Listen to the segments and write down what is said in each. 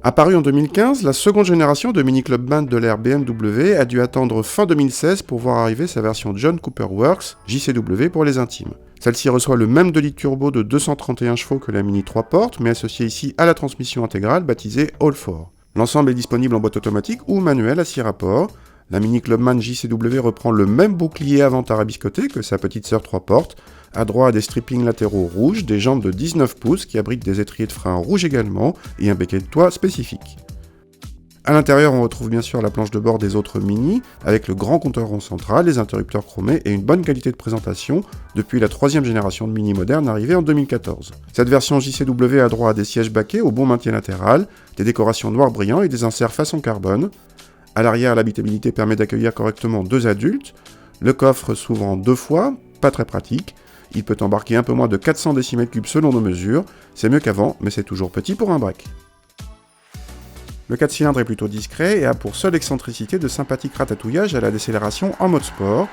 Apparue en 2015, la seconde génération de Mini Clubman de l'ère BMW a dû attendre fin 2016 pour voir arriver sa version John Cooper Works, JCW pour les intimes. Celle-ci reçoit le même 2 litres turbo de 231 chevaux que la Mini 3 portes, mais associée ici à la transmission intégrale baptisée All-4. L'ensemble est disponible en boîte automatique ou manuelle à 6 rapports. La Mini Clubman JCW reprend le même bouclier avant tarabiscoté que sa petite sœur 3 portes, à droite des strippings latéraux rouges, des jantes de 19 pouces qui abritent des étriers de frein rouges également et un béquet de toit spécifique. A l'intérieur, on retrouve bien sûr la planche de bord des autres Mini, avec le grand compteur rond central, les interrupteurs chromés et une bonne qualité de présentation depuis la troisième génération de Mini moderne arrivée en 2014. Cette version JCW a droit à des sièges baquets au bon maintien latéral, des décorations noir brillant et des inserts façon carbone. À l'arrière, l'habitabilité permet d'accueillir correctement 2 adultes. Le coffre s'ouvre en 2 fois, pas très pratique. Il peut embarquer un peu moins de 400 décimètres cubes selon nos mesures. C'est mieux qu'avant, mais c'est toujours petit pour un break. Le 4 cylindres est plutôt discret et a pour seule excentricité de sympathiques ratatouillages à la décélération en mode sport.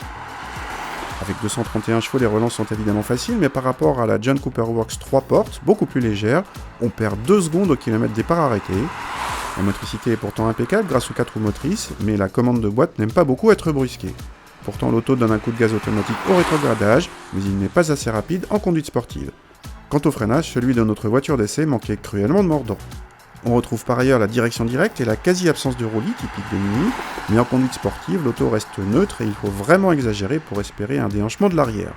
Avec 231 chevaux, les relances sont évidemment faciles, mais par rapport à la John Cooper Works 3 portes, beaucoup plus légère, on perd 2 secondes au kilomètre départ arrêté. La motricité est pourtant impeccable grâce aux 4 roues motrices, mais la commande de boîte n'aime pas beaucoup être brusquée. Pourtant, l'auto donne un coup de gaz automatique au rétrogradage, mais il n'est pas assez rapide en conduite sportive. Quant au freinage, celui de notre voiture d'essai manquait cruellement de mordant. On retrouve par ailleurs la direction directe et la quasi-absence de roulis typique des Mini, mais en conduite sportive, l'auto reste neutre et il faut vraiment exagérer pour espérer un déhanchement de l'arrière.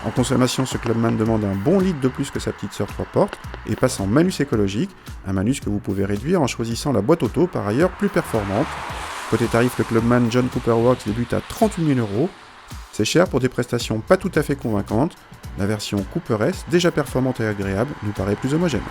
En consommation, ce Clubman demande un bon litre de plus que sa petite sœur 3 portes et passe en malus écologique, un malus que vous pouvez réduire en choisissant la boîte auto par ailleurs plus performante. Côté tarif, le Clubman John Cooper Works débute à 38 000 €. C'est cher pour des prestations pas tout à fait convaincantes. La version Cooper S, déjà performante et agréable, nous paraît plus homogène.